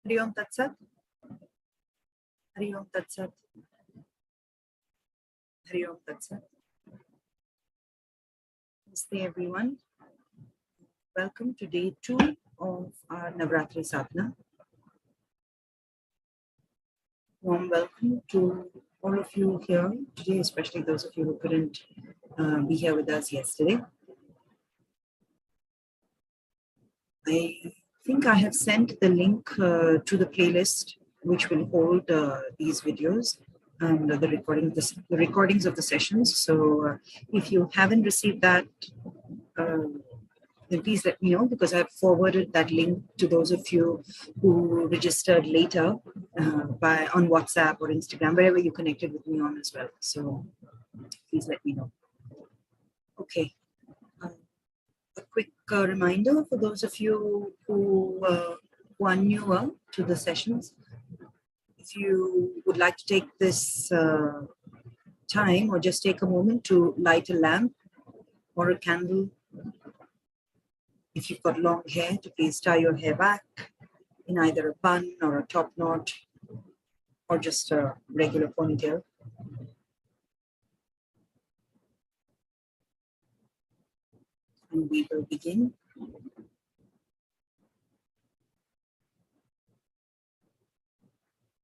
Hari Om Tat Sat. Hari Om Tat Sat. Hari Om Tat Sat. Namaste everyone. Welcome to day 2 of our Navaratri Sadhana. Warm welcome to all of you here today, especially those of you who couldn't be here with us yesterday. I think I have sent the link to the playlist which will hold these videos and the recordings of the sessions. So if you haven't received that, then please let me know, because I've forwarded that link to those of you who registered later on WhatsApp or Instagram, wherever you connected with me on as well. So please let me know. Okay. A quick reminder for those of you who are newer to the sessions. If you would like to take this time or just take a moment to light a lamp or a candle. If you've got long hair, to please tie your hair back in either a bun or a top knot or just a regular ponytail. And we will begin.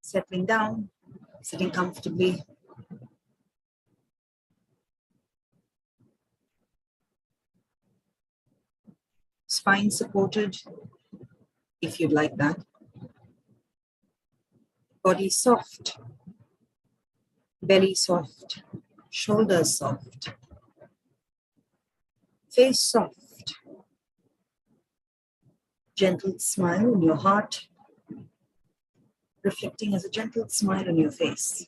Settling down, sitting comfortably. Spine supported, if you'd like that. Body soft, belly soft, shoulders soft, face soft. Gentle smile in your heart, reflecting as a gentle smile on your face.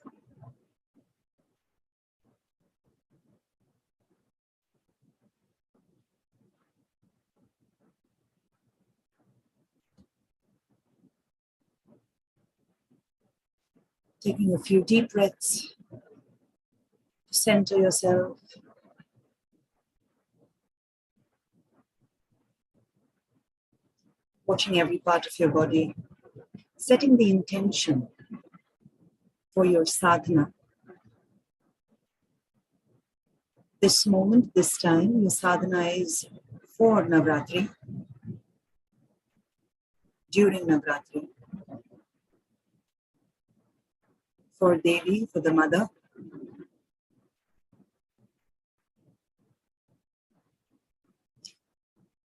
Taking a few deep breaths to center yourself. Watching every part of your body. Setting the intention for your sadhana. This moment, this time, your sadhana is for Navaratri, during Navaratri, for Devi, for the mother.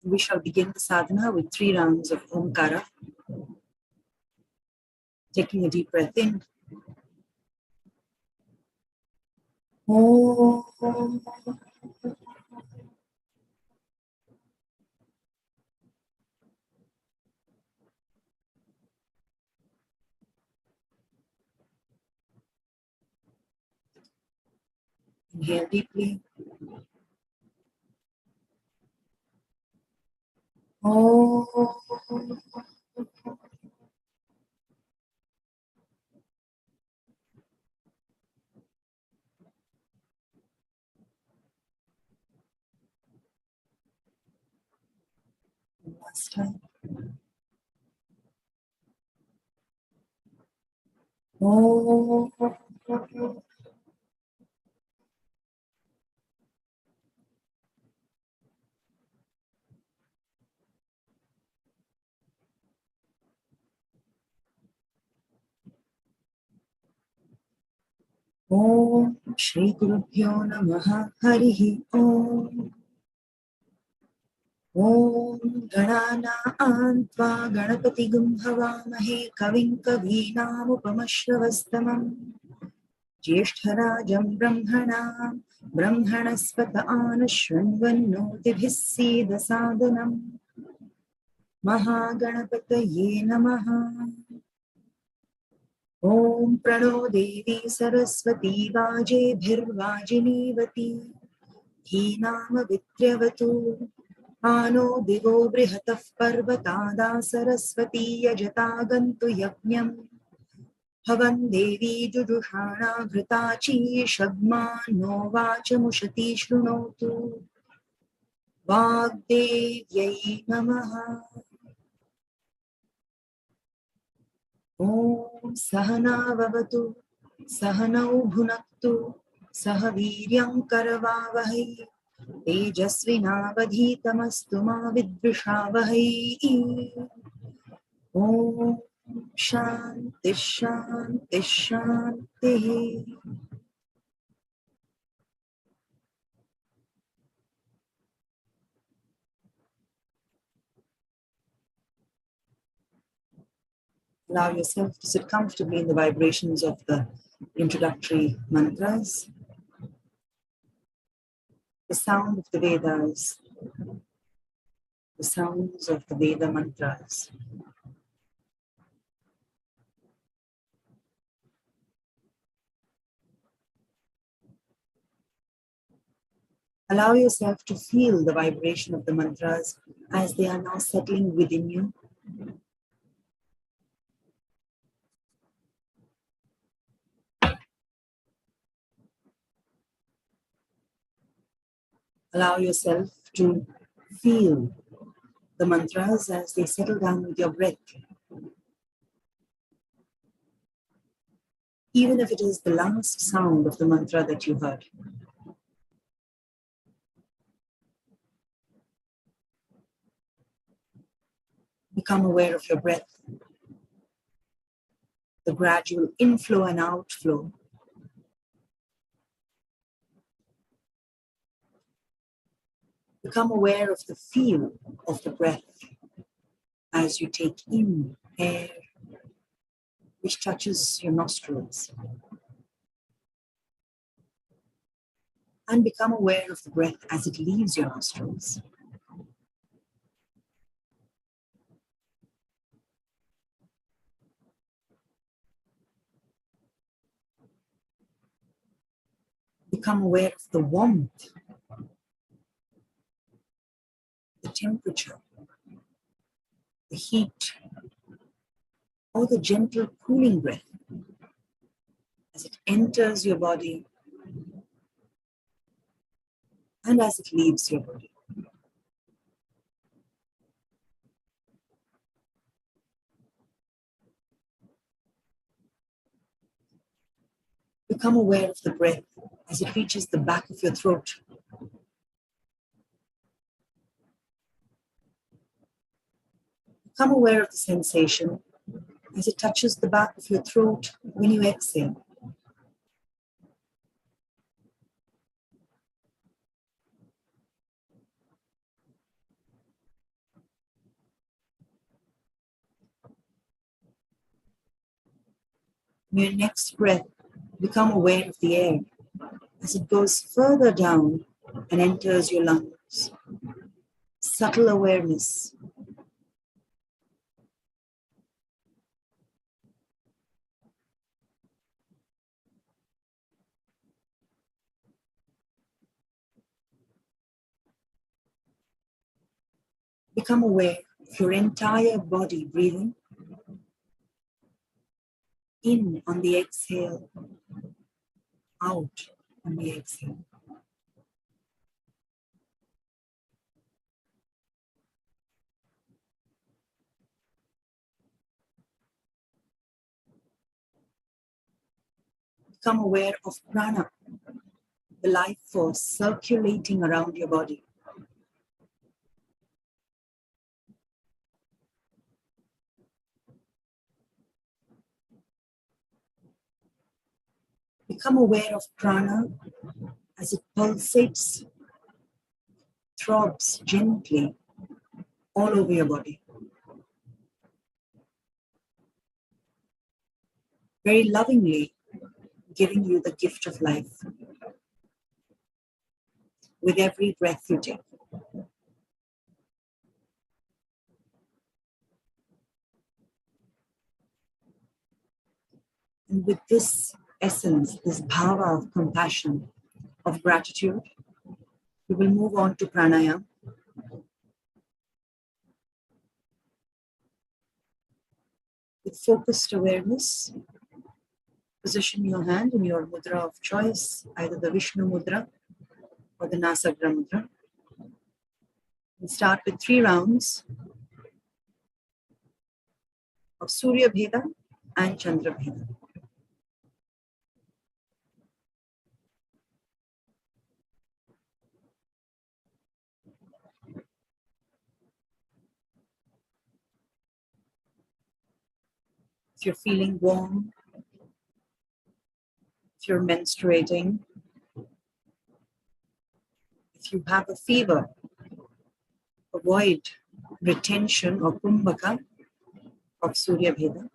We shall begin the sadhana with 3 rounds of Omkara. Taking a deep breath in. Om. Inhale deeply. Om. Last time. Om. Om Shri Gurubhyo Namaha Harihi Om. Om Ganana Antva Ganapati Gum Havamahe Kavim Kavinam Upamashravastamam Jyeshtarajam Brahmanam Brahmanaspata Anashranvannotibhis Siddha Sadhanam Mahaganapataye Namaha. Om Prano Devi Saraswati Vajebhirvajinivati Dhinama Vidyavatu Ano Divo Brihataf Parvatada Saraswati Yajatagantu Yajnam Havan Devi Jujushana Vritachi Shagma No Vachamushati Shrunotu Vagdevyai Namaha. Om Sahana Vavatu Sahanau Bhunaktu Sahaviryam Karavavahai Tejasvinavadhitamastu ma vidvishavahai. Om Shanti Shanti Shanti. Allow yourself to sit comfortably in the vibrations of the introductory mantras, the sound of the Vedas, the sounds of the Veda mantras. Allow yourself to feel the vibration of the mantras as they are now settling within you. Allow yourself to feel the mantras as they settle down with your breath. Even if it is the last sound of the mantra that you heard. Become aware of your breath, the gradual inflow and outflow. Become aware of the feel of the breath as you take in air which touches your nostrils. And become aware of the breath as it leaves your nostrils. Become aware of the warmth, the temperature, the heat, or the gentle cooling breath as it enters your body and as it leaves your body. Become aware of the breath as it reaches the back of your throat. Become aware of the sensation as it touches the back of your throat when you exhale. In your next breath, become aware of the air as it goes further down and enters your lungs. Subtle awareness. Become aware of your entire body breathing in on the exhale, out on the exhale. Become aware of prana, the life force circulating around your body. Become aware of prana as it pulsates, throbs gently all over your body. Very lovingly giving you the gift of life with every breath you take. And with this essence, this bhava of compassion, of gratitude, we will move on to pranayama. With focused awareness, position your hand in your mudra of choice, either the Vishnu mudra or the Nasagra mudra. And start with 3 rounds of Surya Bheda and Chandra Bheda. If you're feeling warm, if you're menstruating, if you have a fever, avoid retention or kumbhaka of Surya Bheda.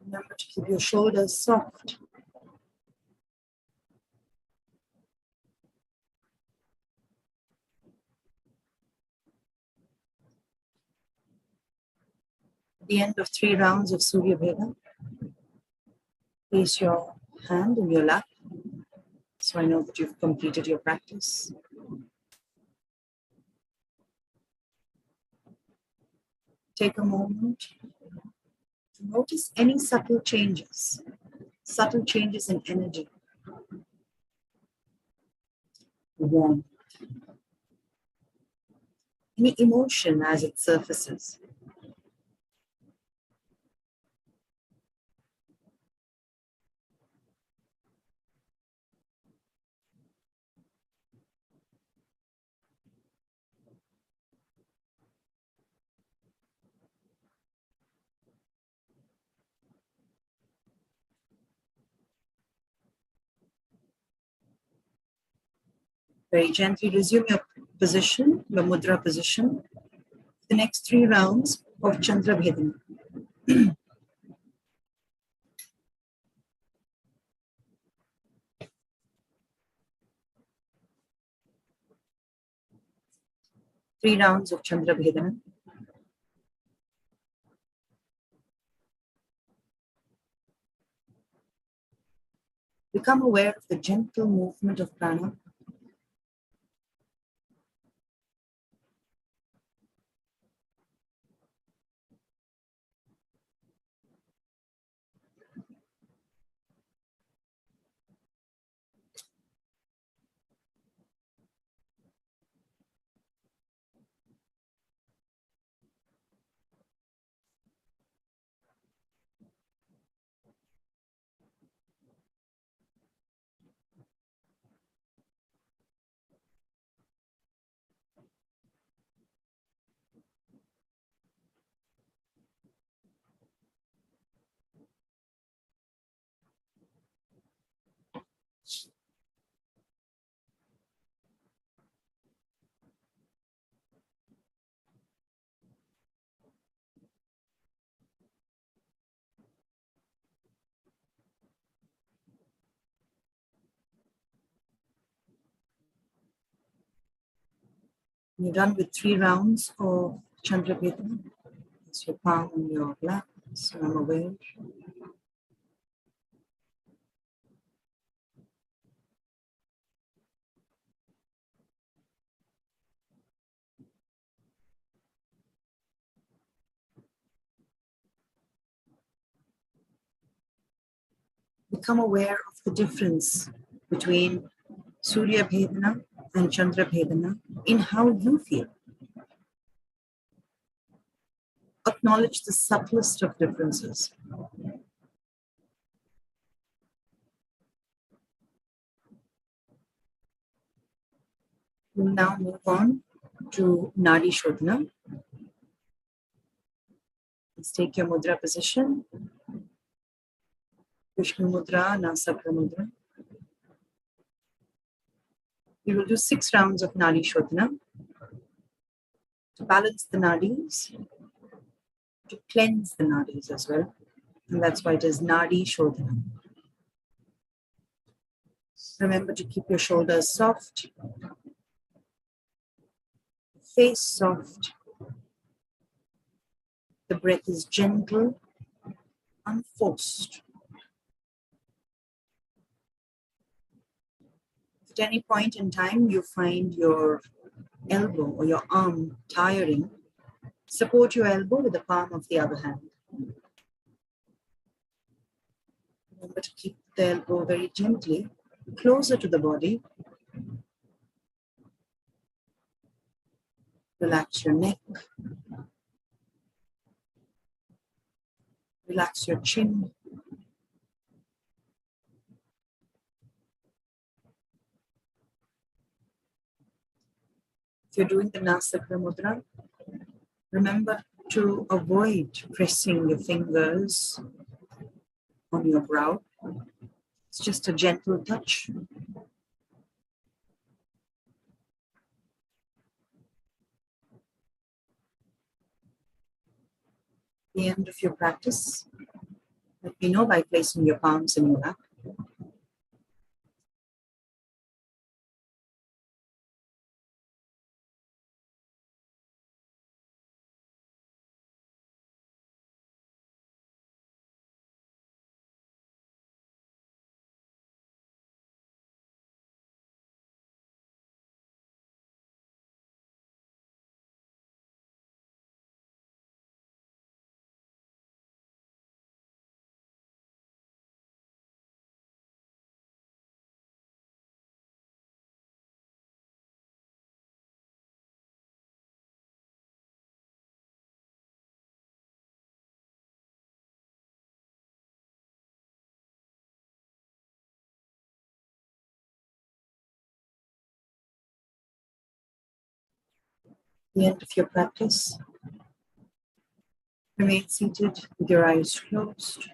Remember to keep your shoulders soft. At the end of 3 rounds of Surya Bheda, place your hand in your lap, so I know that you've completed your practice. Take a moment to notice any subtle changes in energy, warmth, any emotion as it surfaces. Very gently resume your position, your mudra position, the next 3 rounds of Chandra Bhedana. 3 rounds of Chandra Bhedana. Become aware of the gentle movement of prana. You're done with 3 rounds of Chandra Bhedana. Place your palm on your lap, so I'm aware. Become aware of the difference between Surya Bhedana and Chandra Bhedana in how you feel. Acknowledge the subtlest of differences. We'll now move on to Nadi Shodhana. Let's take your mudra position. Vishnu Mudra, Nasakra Mudra. We will do 6 rounds of Nadi Shodhana to balance the nadis, to cleanse the nadis as well. And that's why it is Nadi Shodhana. Remember to keep your shoulders soft, face soft. The breath is gentle, unforced. If at any point in time you find your elbow or your arm tiring, support your elbow with the palm of the other hand. Remember to keep the elbow very gently closer to the body. Relax your neck. Relax your chin. If you're doing the Nasaka Mudra, remember to avoid pressing your fingers on your brow. It's just a gentle touch. The end of your practice, let me know by placing your palms in your lap. The end of your practice, remain seated with your eyes closed.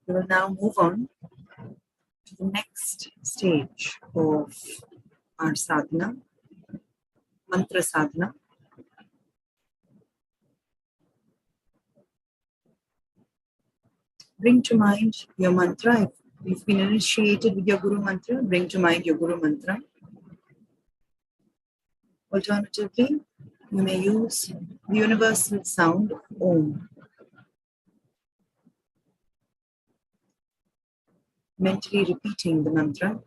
We will now move on to the next stage of our sadhana, mantra sadhana. Bring to mind your mantra. If you've been initiated with your Guru mantra, bring to mind your Guru mantra. Alternatively, you may use the universal sound of Om. Mentally repeating the mantra.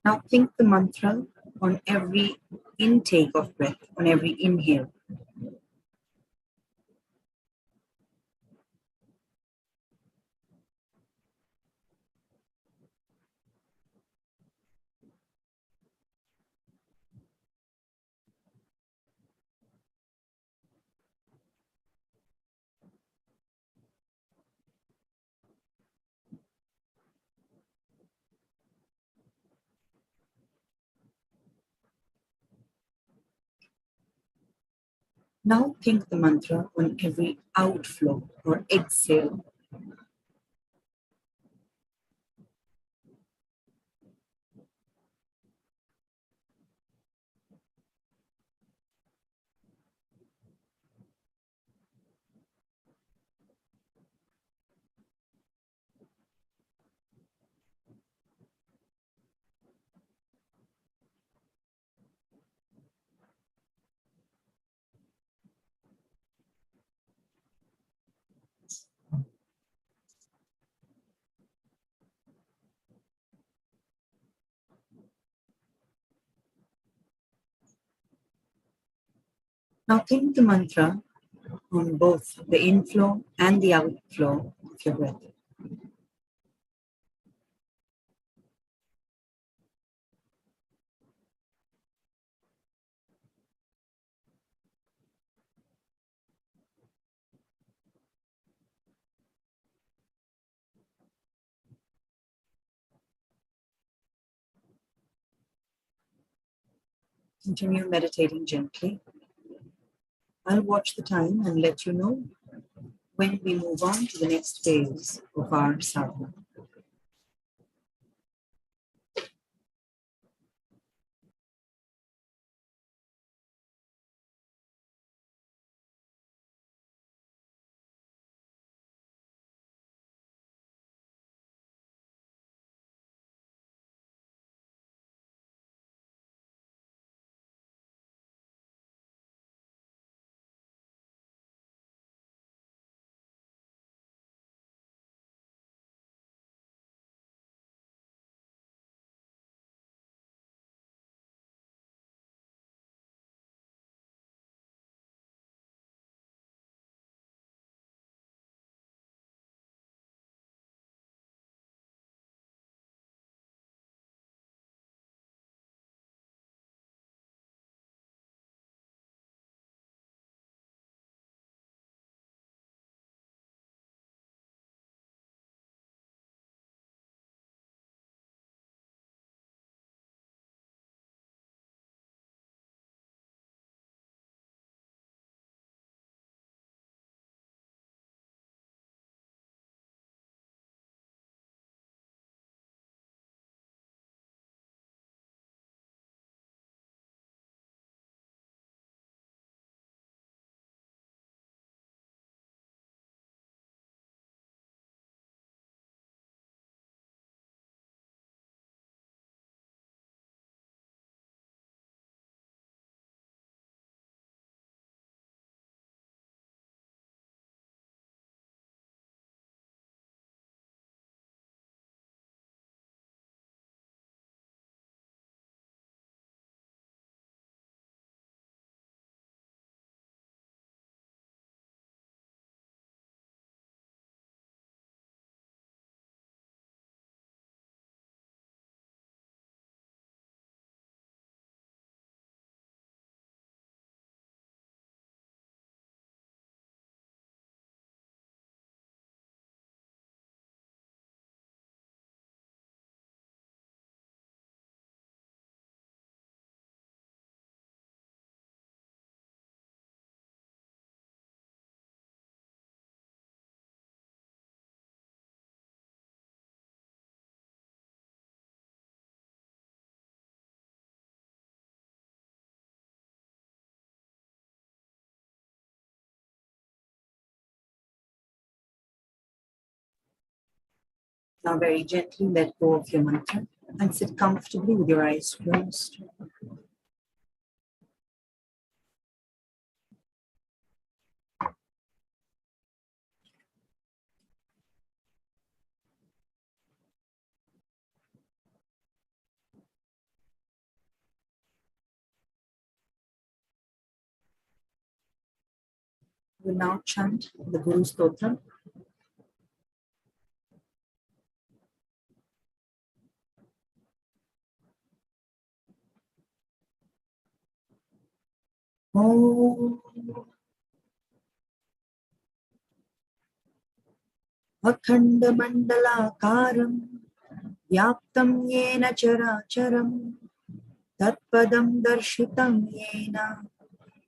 Now think the mantra on every intake of breath, on every inhale. Now think the mantra on every outflow or exhale. Now think the mantra on both the inflow and the outflow of your breath. Continue meditating gently. I'll watch the time and let you know when we move on to the next phase of our sadhana. Now very gently let go of your mantra and sit comfortably with your eyes closed. We will now chant the Guru Stotra. Om Akhanda Mandalakaram Vyaptam Yena Characharam Tatpadam Darshitam Yena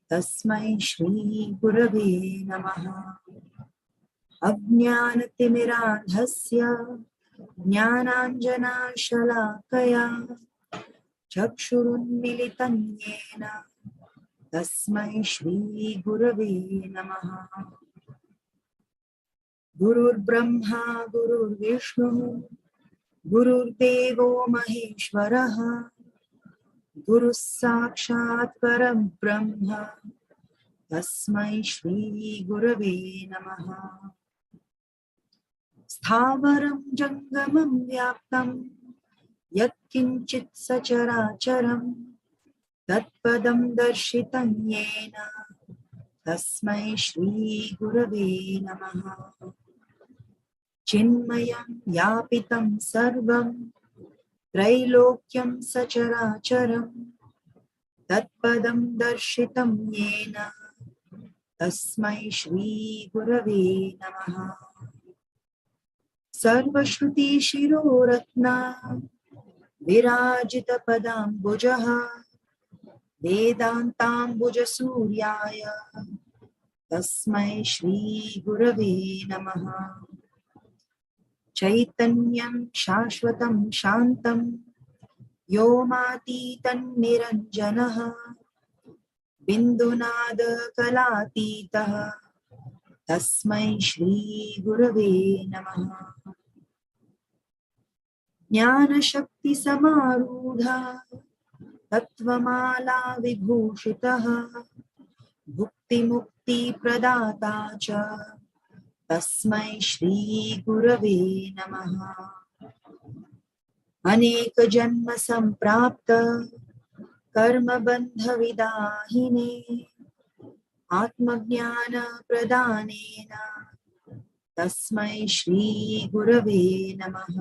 Tasmai Shri Gurave Namaha. Ajnanatimirandhasya Jnananjana Shalakaya Chakshurunmilitam Yena Tasmai Shri Gurave Namaha. Gurur Brahma Gurur Vishnu Gurur Devo Maheshwaraha Guru Sakshat Param Brahma Tasmai Shri Gurave Namaha. Sthavaram Jangamam Vyaptam Yat Kinchit Sacharacharam Tatpadam Darshitam Yena Tasmai Shri Gurave Namaha. Chinmayam Yapitam Sarvam Trailokyam Sacharacharam Tatpadam Darshitam Yena Tasmai Shri Gurave Namaha. Sarvashruti Shiroratna Virajita Padam Bujaha वेदान्ताम्बुजसूर्याय तस्मै श्री गुरवे नमः। चैतन्यं शाश्वतं शान्तं व्योमातीतं निरञ्जनः बिन्दुनादकलातीतः तस्मै श्री गुरवे नमः। ज्ञानशक्तिसमारूढा तत्त्वमाला विभूषितः भुक्तिमुक्तिप्रदाता च तस्मै श्री गुरवे नमः। अनेकजन्म सम्प्राप्त कर्मबन्धविदाहिने आत्मज्ञानप्रदानेन तस्मै श्री गुरवे नमः।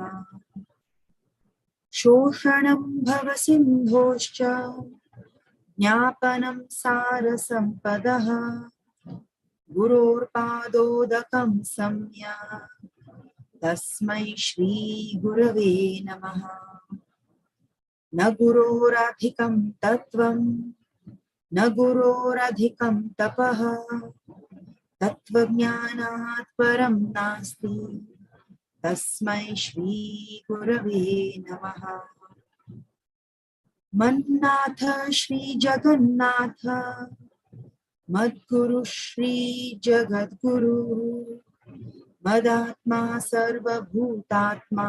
शोषणं भवसिन्धोश्च ज्ञापनं सारसम्पदः गुरोर्पादोदकं सम्यक् तस्मै श्री गुरवे नमः। न गुरोरधिकं तत्त्वं न गुरोरधिकं तपः तत्त्वज्ञानात् परं नास्ति तस्मै श्री गुरवे नमः। मन्नाथ श्री जगन्नाथ मद्गुरु श्री जगद्गुरु मदात्मा सर्वभूतात्मा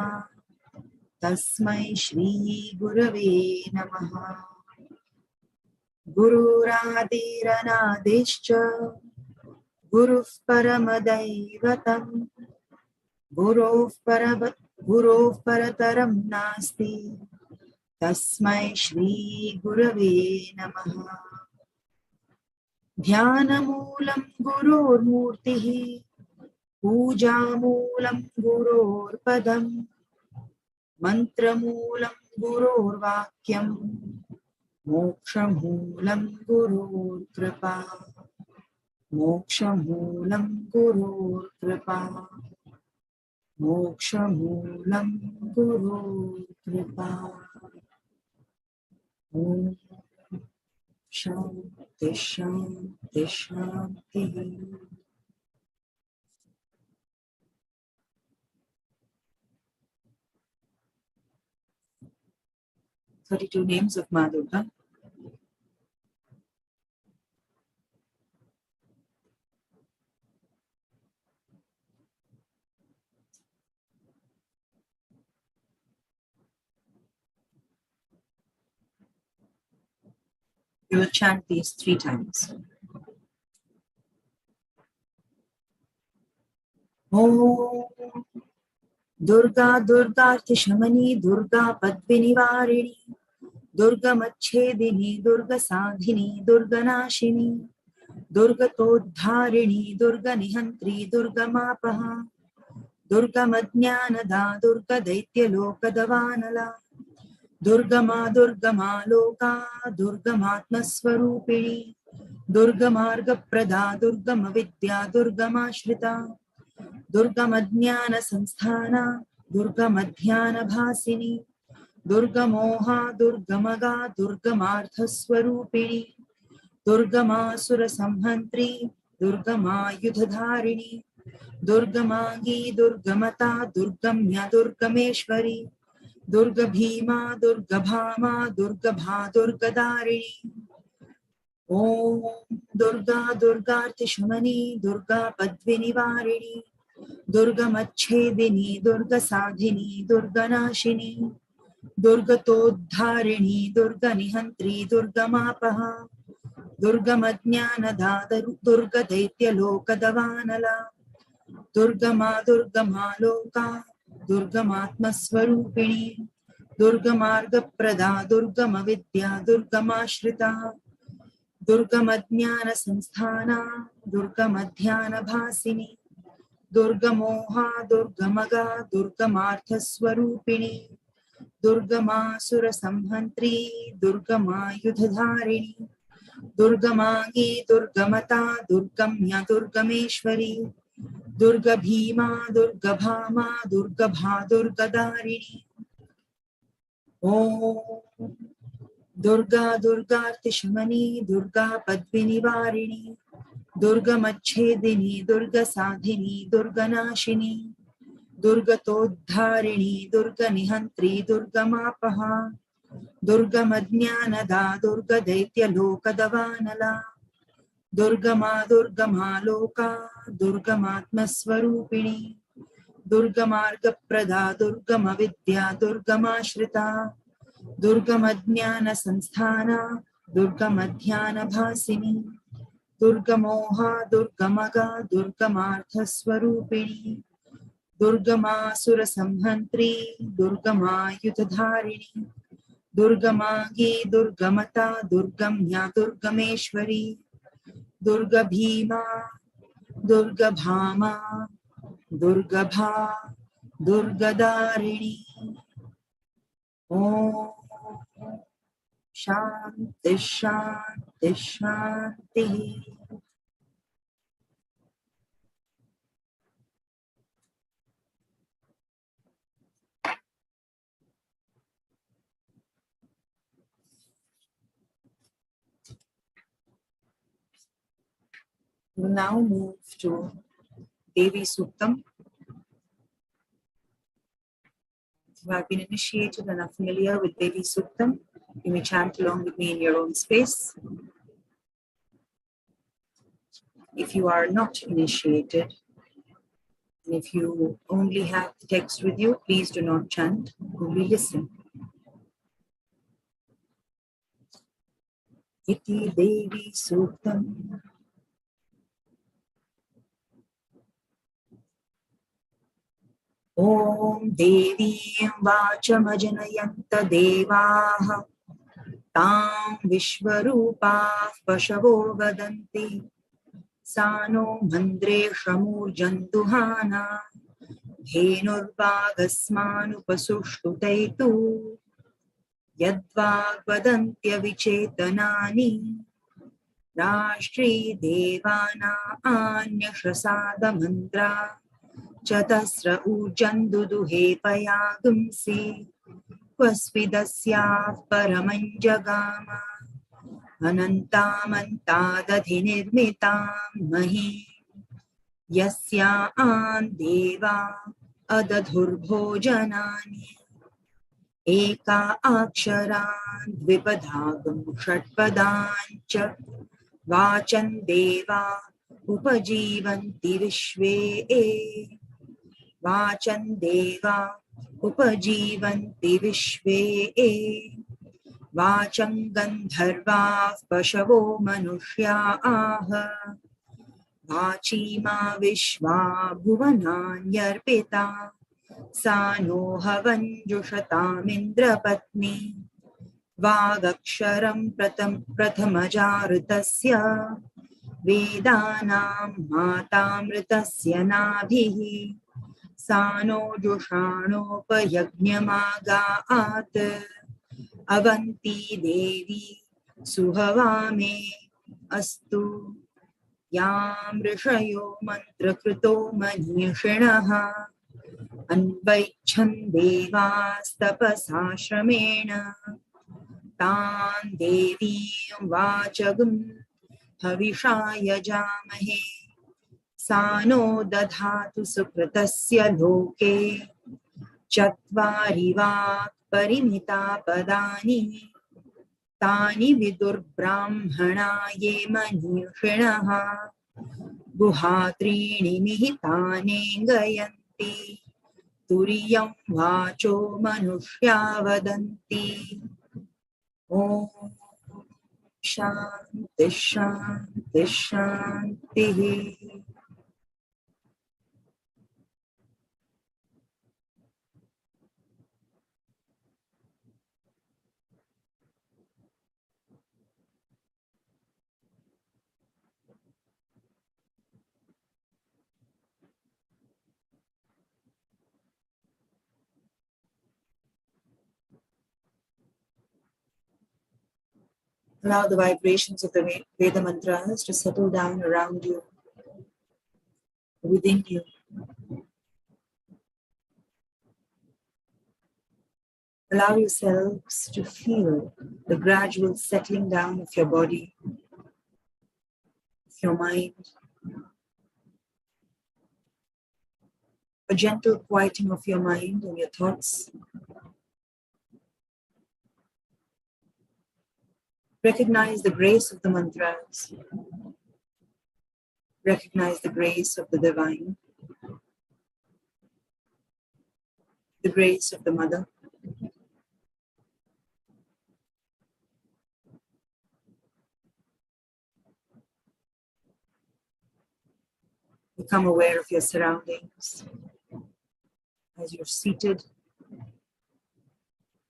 तस्मै श्री गुरवे नमः। गुरुरादिरनादिश्च गुरुः परमदैवतं गुरोः परतरं नास्ति तस्मै श्री गुरवे नमः। ध्यानमूलं गुरोर्मूर्तिः पूजामूलं गुरोर्पदं मन्त्रमूलं गुरोर्वाक्यं मोक्षमूलं गुरोर्कृपा मोक्षमूलं गुरोर्कृपा मोक्षमूलं गुरोर्कृपा। ॐ शान्ति शान्ति शान्तिः। 32 names of Maa Durga. You will chant these 3 times. Om Durga Durgartishamani Durga Padvinivarini Durga Machedini Durga Sadhini Durga Nashini Durga Todharini Durga Nihantri Durga Mapaha Durga Madnyanada Durga Daitya Lokadavanala Durga Ma Loka Durga Matma Swarupini Durga Marga Prada Durga Mavidya Durga Mashrita Durga Madhyana Samsthana Durga Madhyana Bhasini Durga Moha Durga Maga Durga Martha Swarupini Durga Masura Samhantri Durga Ma Yudhadharini Durga Magi Durga Mata Durga Mya Durga Meshwari Durga Bhima Durga Bhama Durga Bha Durga Darini Om Durga Durgartishamani Durga Padvinivarini Durga Machedini Durga Sadhini Durga Nashini Durga Todharini Durga Nihantri Durga Mapaha Durga Madnyanada Durga Daitya Lokadavanala Durga Ma Loka Durga Matma Swarupini Durga Marga Prada Durga Mavidya Durga Mashrita Durga Madhyana Samsthana Durga Madhyana Bhasini Durga Moha Durga Maga Durga Martha Swarupini Durga Masura Samhantri Durga Ma Yudhadharini Durga Magi Durga Mata Durga Mya Durga Meshwari Durga Bhima Durga Bhama Durga Bha Durga Darini Om Durga Durgartishamani, Durga Padvinivarini, Durga Machedini, Durga Sadhini, Durga Nashini, Durga Todharini, Durga Nihantri, Durga Mapaha, Durga Madhyanada, Durga Daitya Lokadavanala, Durga Ma Loka, Durga Matma Swarupini, Durga Marga Prada, Durga Mavidya, Durga Mashrita, Durga Madhyana Sanstana, Durga Madhyana Bhasini, Durga Moha, Durga Maga, Durga Martha Swarupini, Durga Ma Sura Samhantri, Durga Ma Yutadharini, Durga Magi, Durga Mata, Durga Mya, Durga Meshwari, Durga Bhima, Durga Bhama, Durga Bha, Durga Darini. Om Shanti Shanti Shanti. We will now move to Devi Suktam. If you have been initiated and are familiar with Devi Suktam, you may chant along with me in your own space. If you are not initiated, and if you only have the text with you, please do not chant, only listen. Iti Devi Suktam. Om Devim Vachamajnayanta Devaha Tam Vishvarupah Pashavo Vadanti Sano Mandre Shamur Janduhana Dhenurvagasmanupasuštutaitu Yadvagvadantya Vichetanani Rashtri Devana Anyashasada Mantra Chatasra Ujanduduhe Payagumsi Kvasvidasya Paramanjagama Anantamantadadhinirmitam Mahi Yasya Deva Adadhurbhojanani Eka Aksharan Dvipadagam Shatpadancha Vachan Deva Upajivanti Vishve Vachan Deva Upajivanti Vishve Vacham Gandharva Pashavo Manushya Aha Vachima Vishwa Bhuvananyarpita Sano Havanjushatam Patni Vagaksharam Prathamajarutasya Vedanam Matamritasya Nabhihi Sano Jushanopayagnamagat Avanti Devi Suhavame Astu Yam Rishayo Mantrakrito Manishinaha Anvaichan Devastapasashramena Tan Devi Vachagum Havishaya Jamahe Sano Dadhatu Supratasya Loke Chatvari Vak Parimita Padani Tani Vidur Brahmana Ye Manishinaha Guhatrini Mihitane Gayanti Turiyam Vacho Manushya Vadanti Om Shanti Shanti Shanti. Allow the vibrations of the Veda mantras to settle down around you, within you. Allow yourselves to feel the gradual settling down of your body, of your mind, a gentle quieting of your mind and your thoughts. Recognize the grace of the mantras. Recognize the grace of the divine, the grace of the mother. Become aware of your surroundings. As you're seated,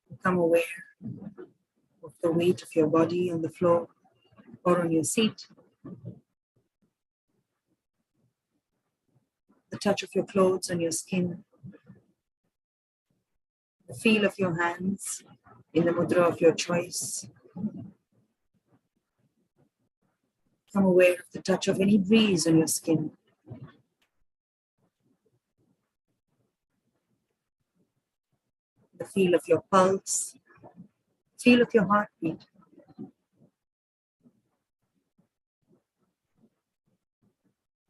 become aware of the weight of your body on the floor or on your seat, the touch of your clothes on your skin, the feel of your hands in the mudra of your choice. Become aware of the touch of any breeze on your skin. The feel of your pulse, feel of your heartbeat.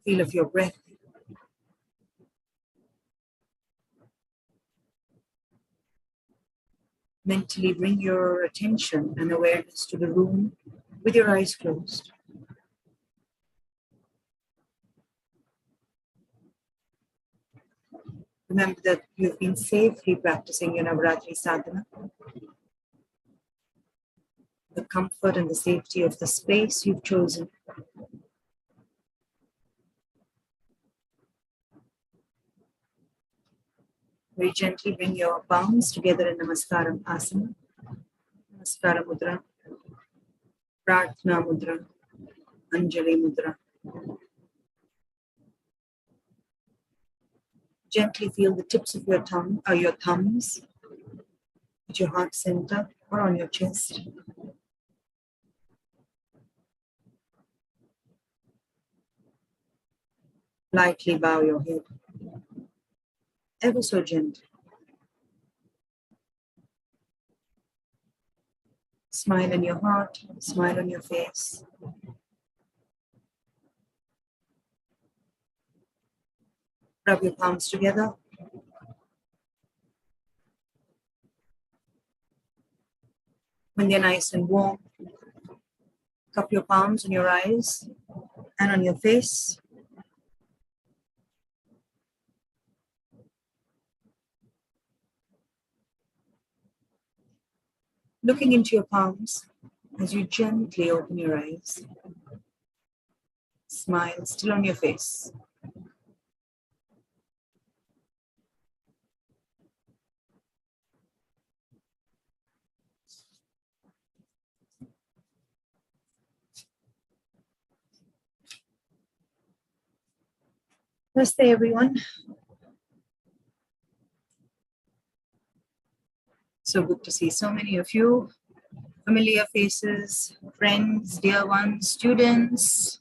Feel of your breath. Mentally bring your attention and awareness to the room with your eyes closed. Remember that you've been safely practicing your Navaratri Sadhana. The comfort and the safety of the space you've chosen. Very gently bring your palms together in Namaskaram Asana, Namaskara Mudra, Prarthana Mudra, Anjali Mudra. Gently feel the tips of your tongue or your thumbs at your heart center or on your chest. Lightly bow your head, ever so gently. Smile in your heart, smile on your face. Rub your palms together. When they're nice and warm, cup your palms on your eyes and on your face. Looking into your palms as you gently open your eyes. Smile still on your face. Namaste, everyone. So good to see so many of you. Familiar faces, friends, dear ones, students.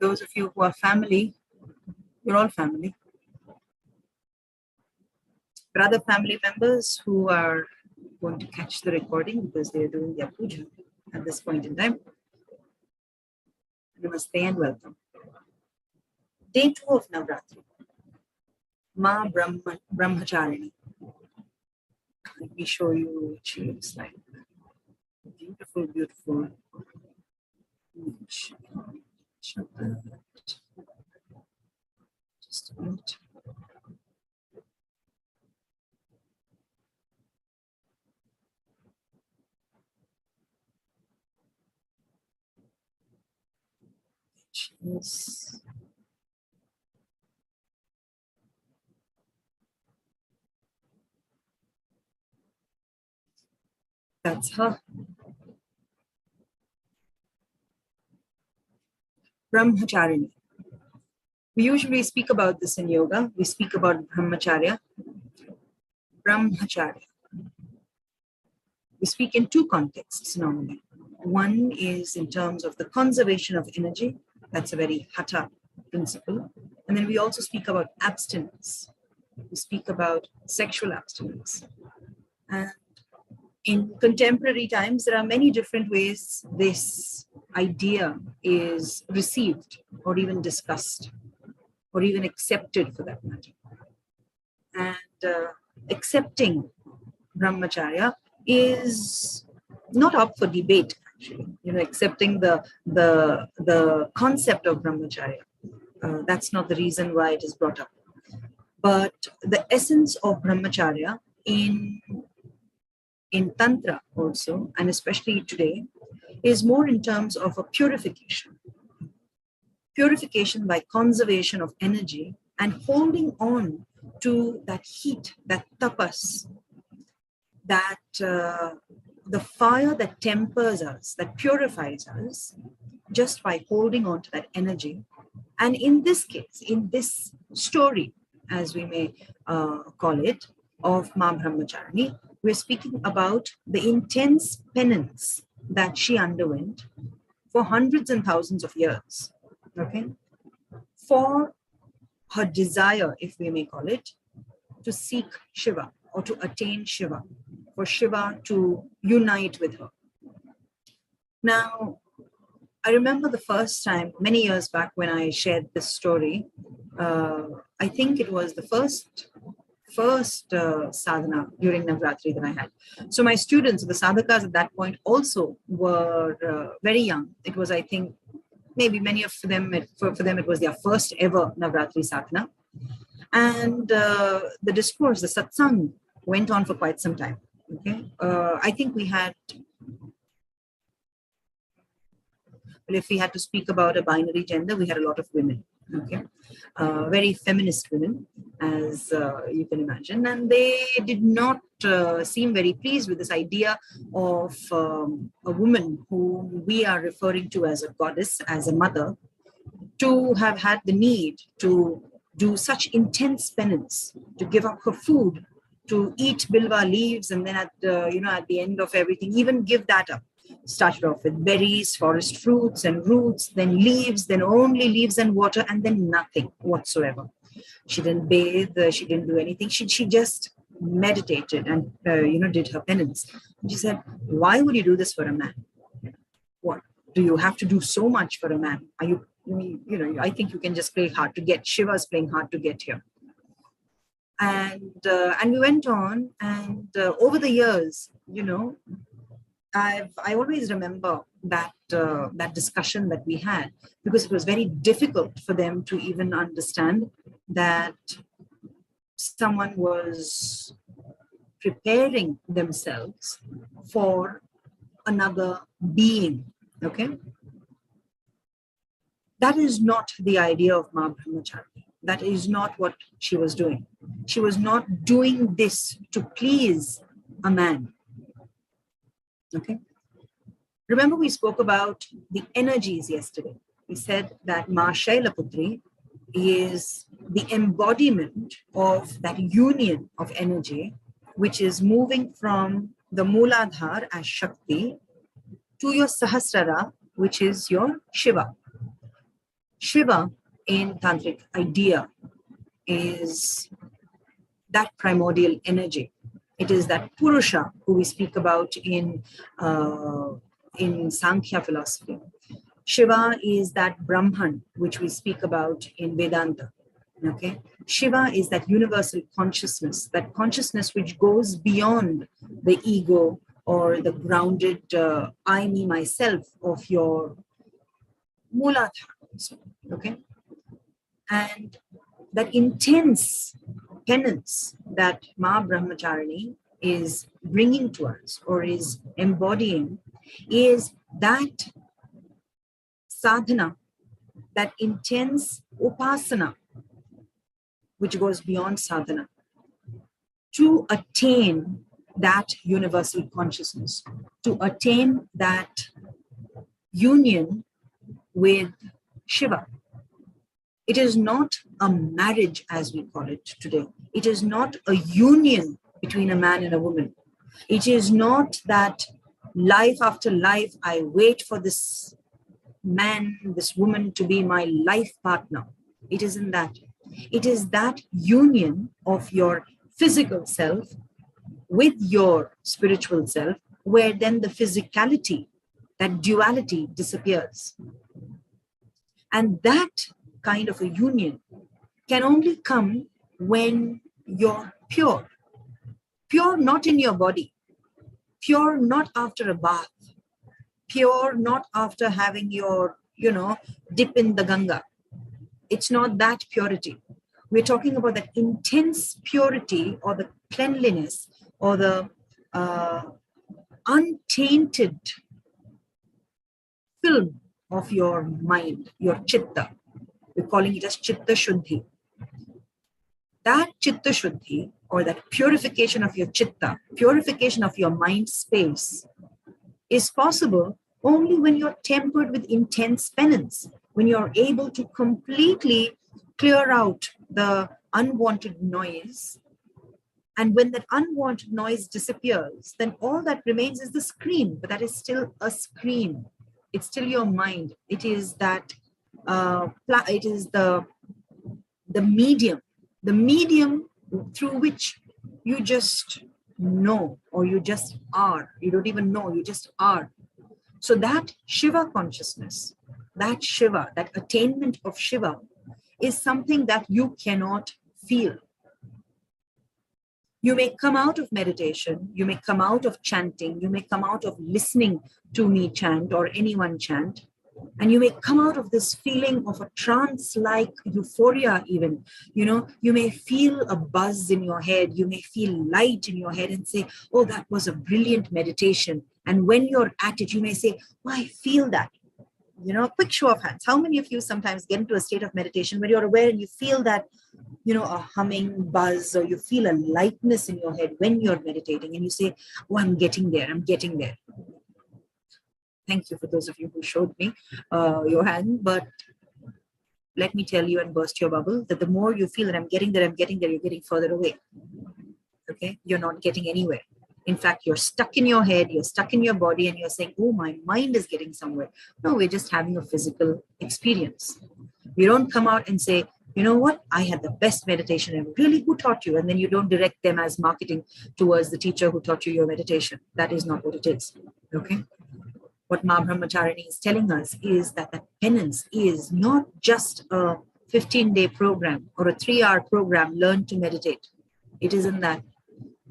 Those of you who are family, you're all family. But other family members who are going to catch the recording because they're doing their puja at this point in time. Namaste and welcome. Day 2 of Navaratri. Maa Brahmacharini. Let me show you what she looks like. Beautiful, beautiful image. Just a minute. Yes. That's her. Brahmacharini. We usually speak about this in yoga. We speak about Brahmacharya. Brahmacharya. We speak in two contexts normally. One is in terms of the conservation of energy. That's a very hatha principle. And And then we also speak about abstinence. We speak about sexual abstinence. And in contemporary times, there are many different ways this idea is received or even discussed or even accepted for that matter. And accepting brahmacharya is not up for debate, actually. Accepting the concept of brahmacharya. That's not the reason why it is brought up. But the essence of brahmacharya in Tantra also, and especially today, is more in terms of a purification. Purification by conservation of energy and holding on to that heat, that tapas, that the fire that tempers us, that purifies us, just by holding on to that energy. And in this case, in this story, as we may call it, of Maa Brahmacharini, we're speaking about the intense penance that she underwent for hundreds and thousands of years, okay, for her desire, if we may call it, to seek Shiva or to attain Shiva, for Shiva to unite with her. Now, I remember the first time, many years back, when I shared this story. I think it was the first sadhana during Navaratri that I had. So my students, the sadhakas at that point also were very young. It was, I think, maybe many of them, for them it was their first ever Navaratri Sadhana. And the discourse, the satsang, went on for quite some time. Okay, I think we had, well, if we had to speak about a binary gender, we had a lot of women. Okay, very feminist women, as you can imagine, and they did not seem very pleased with this idea of a woman whom we are referring to as a goddess, as a mother, to have had the need to do such intense penance, to give up her food, to eat bilva leaves, and then at the end of everything, even give that up. Started off with berries, forest fruits and roots, then leaves, then only leaves and water, and then nothing whatsoever. She didn't bathe, she didn't do anything. She just meditated and did her penance. And she said, "Why would you do this for a man? What do you have to do so much for a man? Are you, I think you can just play hard to get. Shiva's playing hard to get here." And we went on, and over the years, I always remember that discussion that we had, because it was very difficult for them to even understand that someone was preparing themselves for another being. Okay, that is not the idea of Maa Brahmacharini. That is not what she was doing. She was not doing this to please a man. Okay. Remember, we spoke about the energies yesterday. We said that Maa Shailaputri is the embodiment of that union of energy, which is moving from the Mooladhar as Shakti to your Sahasrara, which is your Shiva. Shiva in Tantric idea is that primordial energy. It is that Purusha who we speak about in Sankhya philosophy. Shiva is that Brahman which we speak about in Vedanta. Okay, Shiva is that universal consciousness, that consciousness which goes beyond the ego or the grounded I, me, myself of your Mooladhara. Okay, and that intense penance that Maa Brahmacharini is bringing to us or is embodying is that sadhana, that intense upasana, which goes beyond sadhana, to attain that universal consciousness, to attain that union with Shiva. It is not a marriage as we call it today. It is not a union between a man and a woman. It is not that life after life I wait for this man, this woman to be my life partner. It isn't that. It is that union of your physical self with your spiritual self, where then the physicality, that duality disappears. And that kind of a union can only come when you're pure. Pure not in your body, pure not after a bath, pure not after having your, dip in the Ganga. It's not that purity. We're talking about that intense purity, or the cleanliness, or the untainted film of your mind, your chitta. We're calling it as chitta shuddhi. That chitta shuddhi, or that purification of your chitta, purification of your mind space, is possible only when you're tempered with intense penance, when you're able to completely clear out the unwanted noise. And when that unwanted noise disappears, then all that remains is the screen, but that is still a screen. It's still your mind. It is that, it is the medium through which you just know, or you just are. You don't even know, you just are. So that Shiva consciousness, that Shiva, that attainment of Shiva, is something that you cannot feel. You may come out of meditation, you may come out of chanting, you may come out of listening to me chant or anyone chant, and you may come out of this feeling of a trance-like euphoria even. You may feel a buzz in your head, you may feel light in your head and say, oh, that was a brilliant meditation. And when you're at it, you may say, oh, I feel that. Quick show of hands. How many of you sometimes get into a state of meditation where you're aware and you feel that, a humming buzz, or you feel a lightness in your head when you're meditating, and you say, oh, I'm getting there. Thank you for those of you who showed me your hand. But let me tell you and burst your bubble that the more you feel that I'm getting there, you're getting further away. Okay? You're not getting anywhere. In fact, you're stuck in your head, you're stuck in your body, and you're saying, oh, my mind is getting somewhere. No, we're just having a physical experience. We don't come out and say, you know what, I had the best meditation ever. Really, who taught you? And then you don't direct them as marketing towards the teacher who taught you your meditation. That is not what it is. Okay? What Maa Brahmacharini is telling us is that the penance is not just a 15-day program or a 3-hour program, learn to meditate. It isn't that.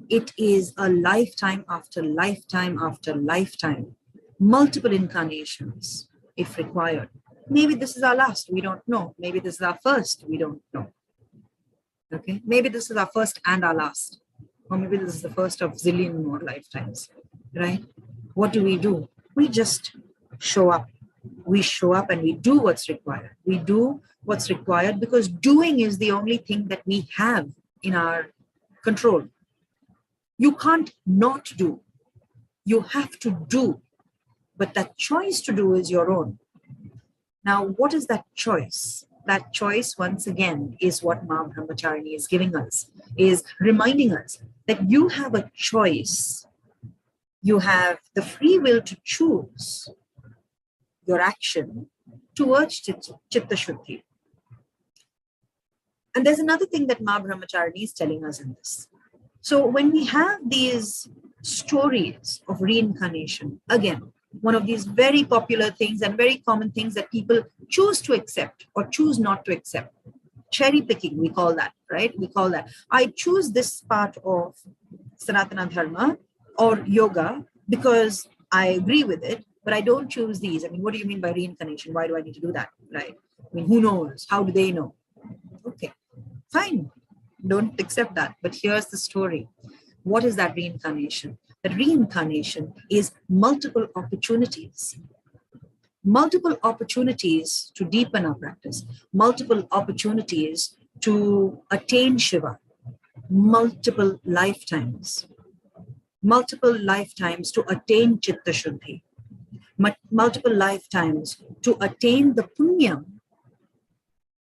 It is a lifetime after lifetime after lifetime, multiple incarnations, if required. Maybe this is our last, we don't know. Maybe this is our first, we don't know. Okay, maybe this is our first and our last. Or maybe this is the first of zillion more lifetimes, right? What do? We just show up. We show up and we do what's required. We do what's required because doing is the only thing that we have in our control. You can't not do. You have to do. But that choice to do is your own. Now, what is that choice? That choice, once again, is what Maa Brahmacharini is giving us, is reminding us that you have a choice. You have the free will to choose your action towards Chitta Shuddhi. And there's another thing that Maa Brahmacharini is telling us in this. So when we have these stories of reincarnation, again, one of these very popular things and very common things that people choose to accept or choose not to accept. Cherry picking, we call that, right? We call that. I choose this part of Sanatana Dharma or yoga because I agree with it, but I don't choose these. I mean, what do you mean by reincarnation? Why do I need to do that, right? I mean, who knows? How do they know? Okay, fine. Don't accept that. But here's the story. What is that reincarnation? That reincarnation is multiple opportunities. Multiple opportunities to deepen our practice. Multiple opportunities to attain Shiva. Multiple lifetimes. Multiple lifetimes to attain Chitta Shuddhi. Multiple lifetimes to attain the punya,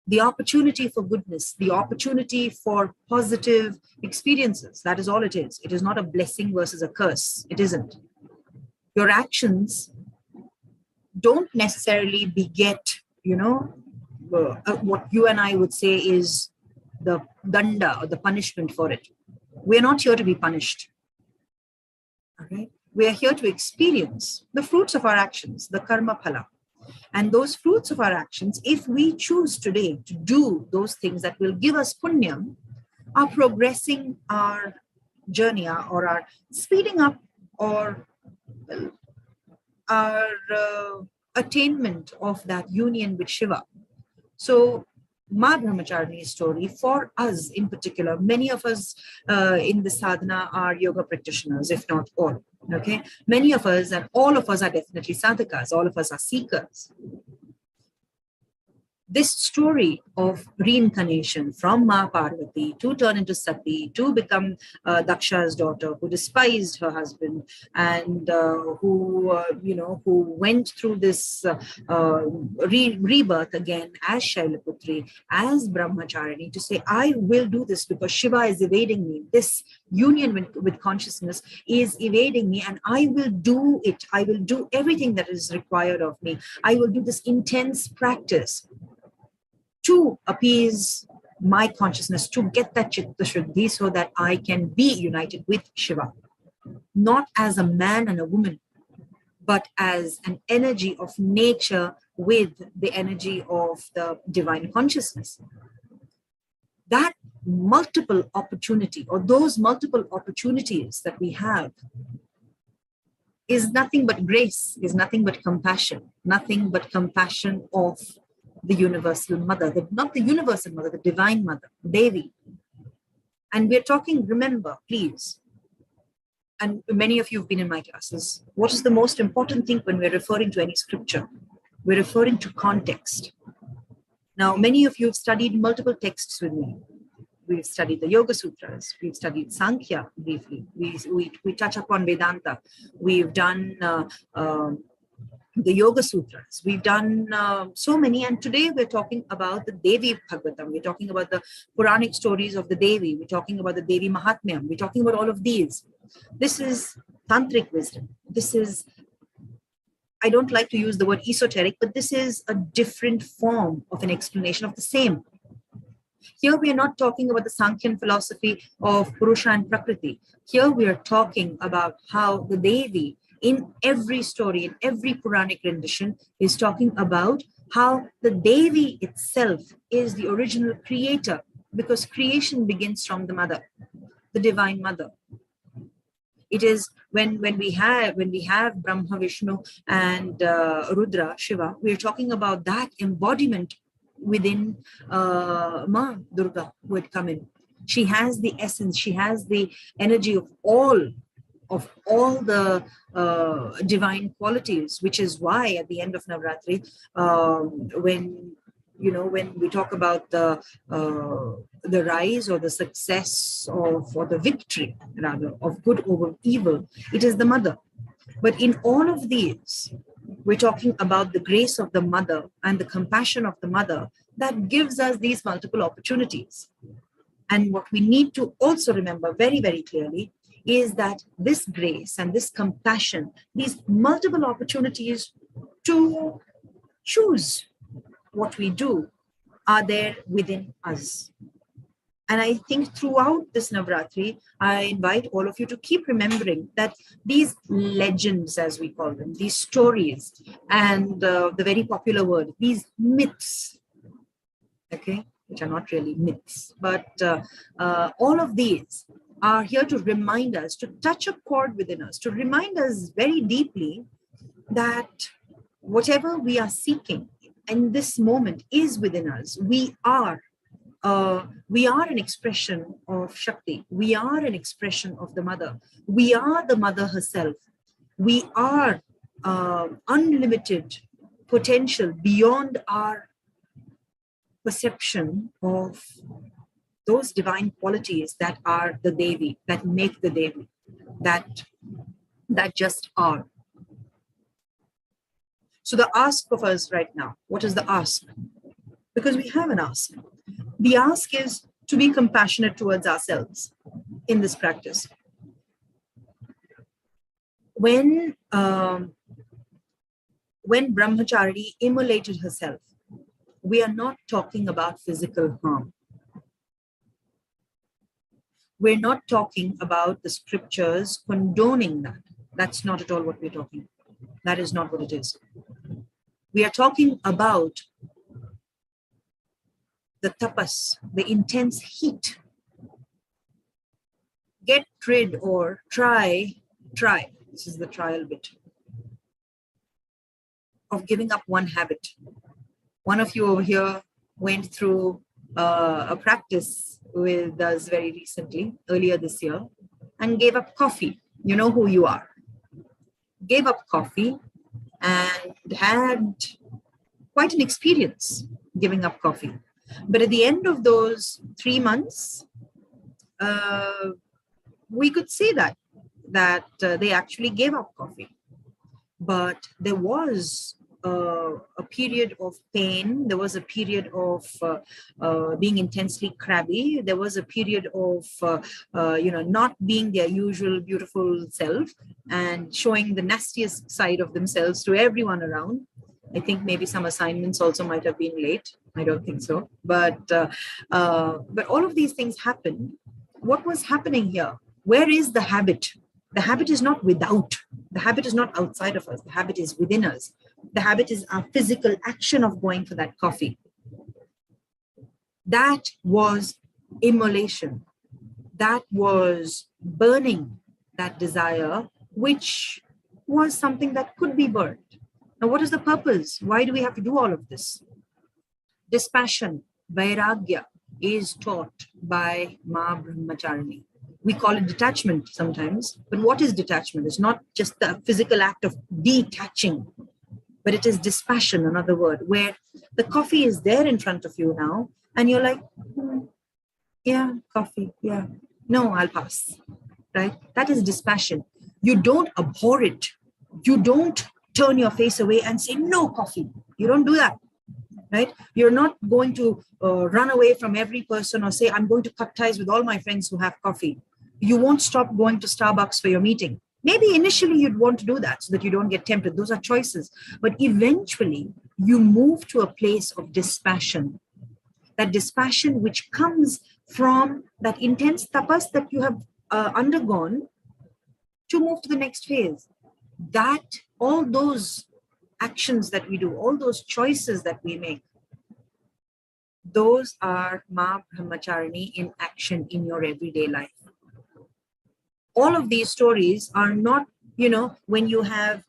the opportunity for goodness, the opportunity for positive experiences. That is all it is. It is not a blessing versus a curse. It isn't. Your actions don't necessarily beget, what you and I would say is the danda, or the punishment for it. We're not here to be punished. Okay? We are here to experience the fruits of our actions, the karma phala. And those fruits of our actions, if we choose today to do those things that will give us punyam, are progressing our journey, or are speeding up, or our attainment of that union with Shiva. So Maa Brahmacharini's story, for us in particular, many of us in the sadhana are yoga practitioners, if not all. Okay, many of us, and all of us, are definitely sadhakas. All of us are seekers. This story of reincarnation from Maa Parvati to turn into Sati, to become Daksha's daughter, who despised her husband, and who went through this rebirth again as Shailaputri, as Brahmacharini, to say, I will do this because Shiva is evading me. This union with consciousness is evading me, and I will do it. I will do everything that is required of me. I will do this intense practice to appease my consciousness, to get that chitta shuddhi, so that I can be united with Shiva, not as a man and a woman, but as an energy of nature with the energy of the divine consciousness. That multiple opportunity, or those multiple opportunities that we have, is nothing but grace, is nothing but compassion of the universal mother, not the universal mother, the divine mother, Devi. And we're talking, remember, please, and many of you have been in my classes, what is the most important thing when we're referring to any scripture? We're referring to context. Now, many of you have studied multiple texts with me. We've studied the Yoga Sutras. We've studied Sankhya briefly. We touch upon Vedanta. We've done the Yoga Sutras. We've done so many, and today we're talking about the Devi Bhagavatam. We're talking about the Puranic stories of the Devi. We're talking about the Devi Mahatmyam. We're talking about all of these. This is tantric wisdom. This is, I don't like to use the word esoteric, but this is a different form of an explanation of the same. Here we are not talking about the Sankhyan philosophy of Purusha and Prakriti. Here we are talking about how the Devi, in every story, in every Puranic rendition, is talking about how the Devi itself is the original creator, because creation begins from the mother, the divine mother. It is when we have Brahma, Vishnu, and Rudra, Shiva, we are talking about that embodiment within Ma Durga who had come in. She has the essence, she has the energy of all the divine qualities, which is why at the end of Navaratri, when we talk about the rise or the success or the victory rather of good over evil, it is the mother. But in all of these, we're talking about the grace of the mother and the compassion of the mother that gives us these multiple opportunities. And what we need to also remember very, very clearly is that this grace and this compassion, these multiple opportunities to choose what we do, are there within us. And I think throughout this Navaratri, I invite all of you to keep remembering that these legends, as we call them, these stories, and the very popular word, these myths, okay, which are not really myths, but all of these are here to remind us, to touch a chord within us, to remind us very deeply that whatever we are seeking in this moment is within us. We are an expression of Shakti. We are an expression of the mother. We are the mother herself. We are unlimited potential beyond our perception of those divine qualities that are the Devi, that make the Devi, that just are. So the ask of us right now, what is the ask? Because we have an ask. The ask is to be compassionate towards ourselves in this practice. When Brahmacharini immolated herself, we are not talking about physical harm. We're not talking about the scriptures condoning that. That's not at all what we're talking. That is not what it is. We are talking about the tapas, the intense heat. Get rid or try, this is the trial bit, of giving up one habit. One of you over here went through a practice with us very recently, earlier this year, and gave up coffee. You know who you are. Gave up coffee and had quite an experience giving up coffee. But at the end of those 3 months, we could see that they actually gave up coffee. But there was a period of pain. There was a period of being intensely crabby. There was a period of not being their usual beautiful self and showing the nastiest side of themselves to everyone around. I think maybe some assignments also might have been late. I don't think so. But all of these things happened. What was happening here? Where is the habit? The habit is not without. The habit is not outside of us. The habit is within us. The habit is our physical action of going for that coffee. That was immolation. That was burning that desire, which was something that could be burned. Now, what is the purpose? Why do we have to do all of this? Dispassion, vairagya, is taught by Maa Brahmacharini. We call it detachment sometimes, but what is detachment? It's not just the physical act of detaching, but it is dispassion, another word, where the coffee is there in front of you now, and you're like, yeah, coffee, yeah. No, I'll pass, right? That is dispassion. You don't abhor it. You don't turn your face away and say, no coffee. You don't do that, right? You're not going to run away from every person or say, I'm going to cut ties with all my friends who have coffee. You won't stop going to Starbucks for your meeting. Maybe initially you'd want to do that so that you don't get tempted. Those are choices. But eventually you move to a place of dispassion. That dispassion which comes from that intense tapas that you have undergone to move to the next phase. That all those actions that we do, all those choices that we make, those are Maa Brahmacharini in action in your everyday life. All of these stories are not, when you have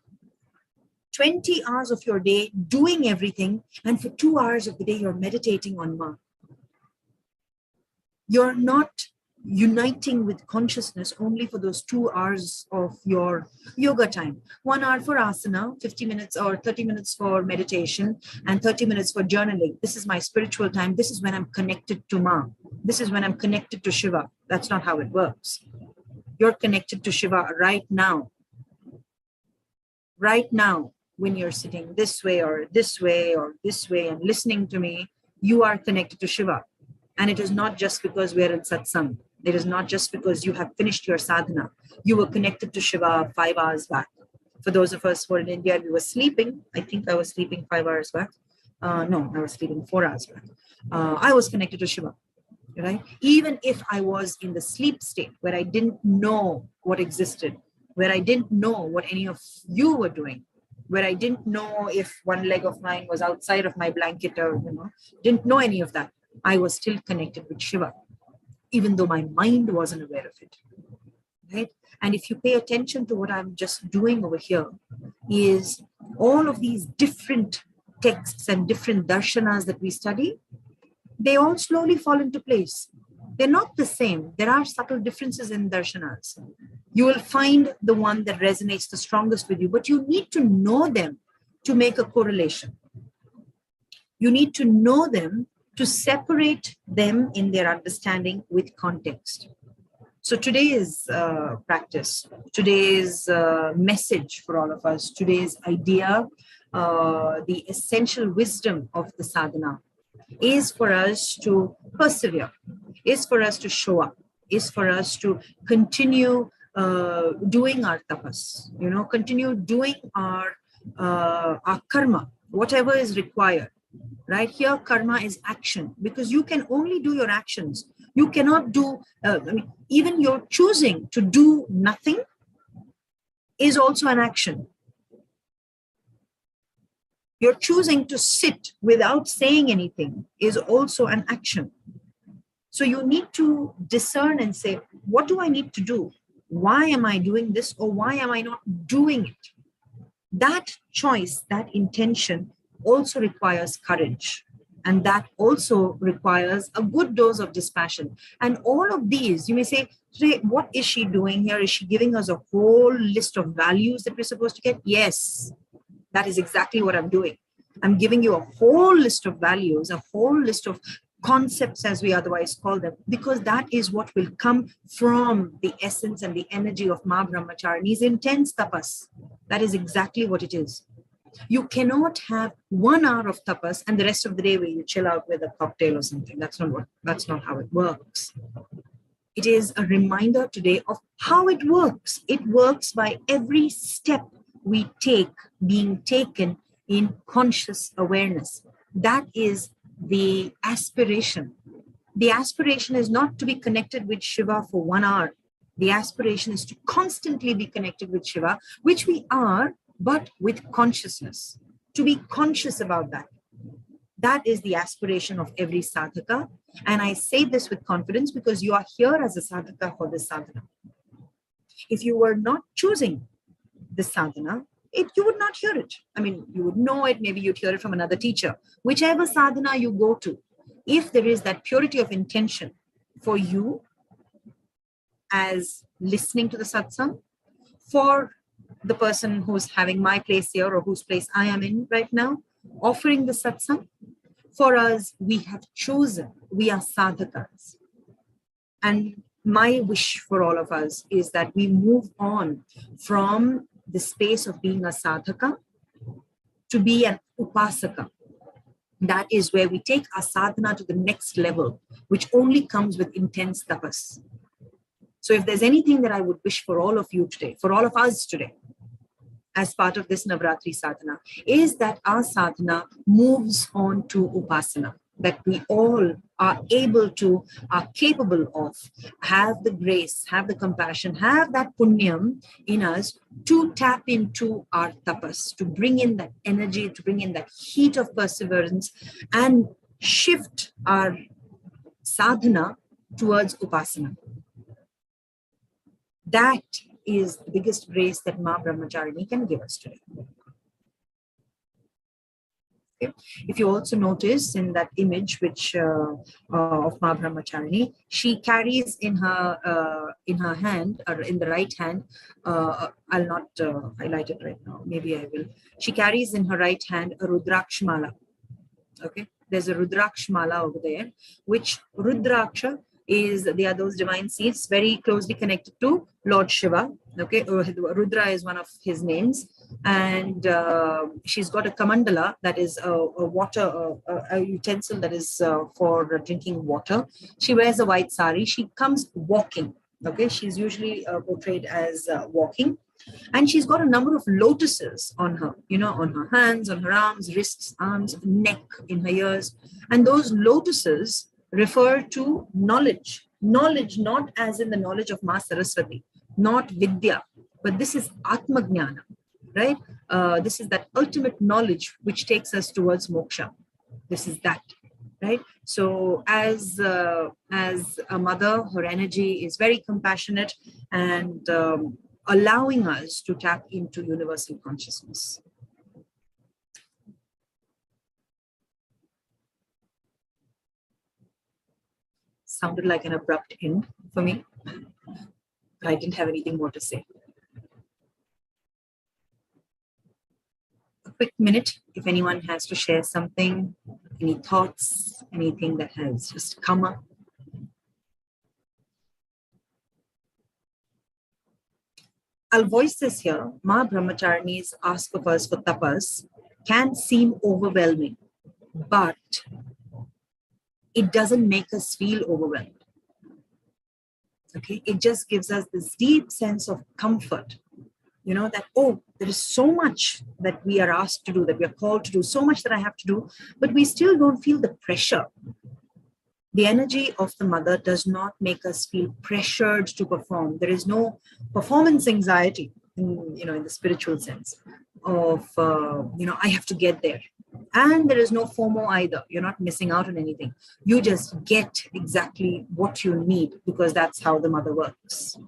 20 hours of your day doing everything, and for 2 hours of the day, you're meditating on Maa. You're not uniting with consciousness only for those 2 hours of your yoga time. 1 hour for asana, 50 minutes or 30 minutes for meditation, and 30 minutes for journaling. This is my spiritual time. This is when I'm connected to Maa. This is when I'm connected to Shiva. That's not how it works. You're connected to Shiva right now. Right now, when you're sitting this way or this way or this way and listening to me, you are connected to Shiva. And it is not just because we're in satsang. It is not just because you have finished your sadhana. You were connected to Shiva 5 hours back. For those of us who are in India, we were sleeping. I think I was sleeping 5 hours back. No, I was sleeping 4 hours back. I was connected to Shiva. Right? Even if I was in the sleep state where I didn't know what existed, where I didn't know what any of you were doing, where I didn't know if one leg of mine was outside of my blanket or, didn't know any of that, I was still connected with Shiva, even though my mind wasn't aware of it. Right? And if you pay attention to what I'm just doing over here, is all of these different texts and different darshanas that we study, they all slowly fall into place. They're not the same. There are subtle differences in darshanas. You will find the one that resonates the strongest with you, but you need to know them to make a correlation. You need to know them to separate them in their understanding with context. So today's practice, today's message for all of us, today's idea, the essential wisdom of the sadhana is for us to persevere, is for us to show up, is for us to continue doing our tapas, continue doing our karma, whatever is required. right? Here, karma is action, because you can only do your actions. You cannot do, even your choosing to do nothing is also an action. Your choosing to sit without saying anything is also an action. So you need to discern and say, what do I need to do? Why am I doing this, or why am I not doing it? That choice, that intention also requires courage. And that also requires a good dose of dispassion. And all of these, you may say, today, what is she doing here? Is she giving us a whole list of values that we're supposed to get? Yes, that is exactly what I'm doing. I'm giving you a whole list of values, a whole list of concepts, as we otherwise call them, because that is what will come from the essence and the energy of Maa Brahmacharini's intense tapas. That is exactly what it is. You cannot have 1 hour of tapas and the rest of the day where you chill out with a cocktail or something. That's not how it works. It is a reminder today of how it works. It works by every step we take being taken in conscious awareness. That is the aspiration. The aspiration is not to be connected with Shiva for 1 hour. The aspiration is to constantly be connected with Shiva, which we are, but with consciousness. To be conscious about that. That is the aspiration of every sadhaka. And I say this with confidence because you are here as a sadhaka for this sadhana. If you were not choosing this sadhana, you would not hear it. I mean, you would know it, maybe you'd hear it from another teacher. Whichever sadhana you go to, if there is that purity of intention for you as listening to the satsang, for the person who's having my place here or whose place I am in right now, offering the satsang, for us, we have chosen, we are sadhakas. And my wish for all of us is that we move on from the space of being a sadhaka to be an upasaka. That is where we take our sadhana to the next level, which only comes with intense tapas. So if there's anything that I would wish for all of you today, for all of us today, as part of this Navaratri Sadhana, is that our sadhana moves on to upasana, that we all are able to, are capable of, have the grace, have the compassion, have that punyam in us to tap into our tapas, to bring in that energy, to bring in that heat of perseverance and shift our sadhana towards upasana. That is the biggest grace that Maa Brahmacharini can give us today. Okay. If you also notice in that image which of Maa Brahmacharini, she carries in her hand, or in the right hand, I'll not highlight it right now, maybe I will. She carries in her right hand a Rudraksh mala. Okay, there's a Rudraksh mala over there, which Rudraksha they are those divine seeds very closely connected to Lord Shiva. Okay, Rudra is one of his names, and she's got a kamandala, that is a water, a utensil that is for drinking water. She wears a white sari. She comes walking. Okay, she's usually portrayed as walking. And she's got a number of lotuses on her, on her hands, on her arms, wrists, arms, neck, in her ears. And those lotuses refer to knowledge. Knowledge, not as in the knowledge of Ma Saraswati, not Vidya, but this is Atma Jnana, right? This is that ultimate knowledge which takes us towards moksha. This is that, right? So as a mother, her energy is very compassionate and allowing us to tap into universal consciousness. Sounded like an abrupt end for me, but I didn't have anything more to say. A quick minute, if anyone has to share something, any thoughts, anything that has just come up. I'll voice this here. Maa Brahmacharini's ask of us for tapas can seem overwhelming, but it doesn't make us feel overwhelmed. Okay, it just gives us this deep sense of comfort. You know, that, oh, there is so much that we are asked to do, that we are called to do, so much that I have to do, but we still don't feel the pressure. The energy of the mother does not make us feel pressured to perform. There is no performance anxiety in the spiritual sense of, I have to get there. And there is no FOMO either. You're not missing out on anything. You just get exactly what you need, because that's how the mother works.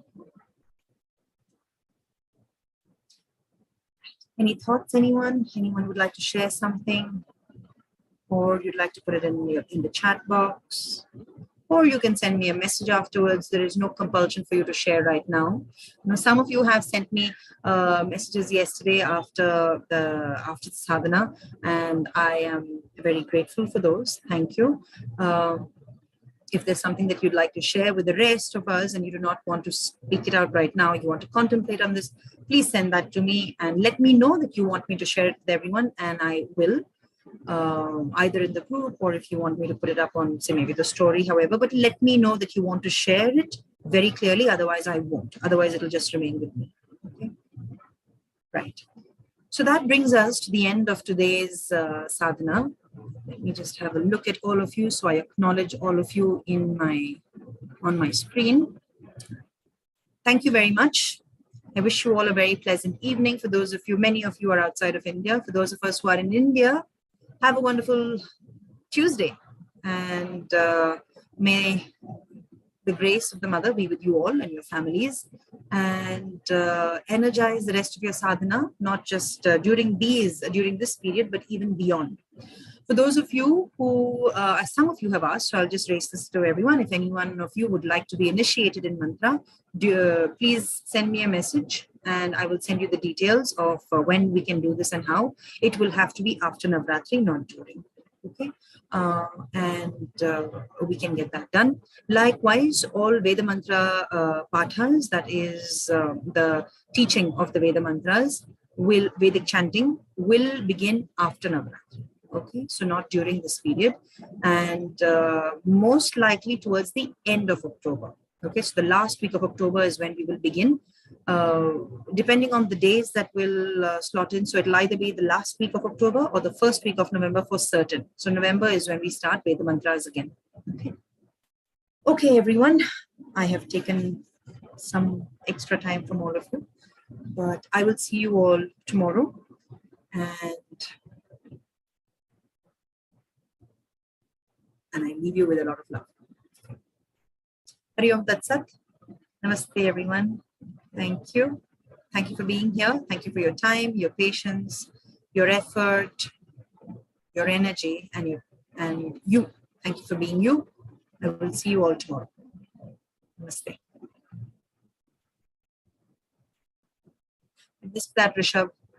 Any thoughts, anyone? Anyone would like to share something? Or you'd like to put it in the chat box? Or you can send me a message afterwards. There is no compulsion for you to share right now. Some of you have sent me messages yesterday after the sadhana, and I am very grateful for those. Thank you. If there's something that you'd like to share with the rest of us and you do not want to speak it out right now, you want to contemplate on this, please send that to me and let me know that you want me to share it with everyone, and I will. Either in the group, or if you want me to put it up on, say, maybe the story, however, but let me know that you want to share it very clearly. Otherwise, I won't. Otherwise, it'll just remain with me. Okay. Right. So that brings us to the end of today's sadhana. Let me just have a look at all of you. So I acknowledge all of you on my screen. Thank you very much. I wish you all a very pleasant evening. For those of you, many of you are outside of India. For those of us who are in India, have a wonderful Tuesday, and may the grace of the mother be with you all and your families, and energize the rest of your sadhana, not just during this period, but even beyond. For those of you who, some of you have asked, so I'll just raise this to everyone. If anyone of you would like to be initiated in mantra, please send me a message and I will send you the details of when we can do this and how. It will have to be after Navaratri, not during. Okay, we can get that done. Likewise, all Veda mantra pathas, that is the teaching of the Veda mantras, Vedic chanting will begin after Navaratri. Okay, so not during this period, and most likely towards the end of October. Okay, so the last week of October is when we will begin, depending on the days that will slot in. So it'll either be the last week of October or the first week of November for certain. So November is when we start Veda mantras again. Okay, everyone, I have taken some extra time from all of you, but I will see you all tomorrow, and I leave you with a lot of love. Hari Om Tat Sat. Namaste, everyone. Thank you. Thank you for being here. Thank you for your time, your patience, your effort, your energy, and you. Thank you for being you. I will see you all tomorrow. Namaste. This that Rishabh.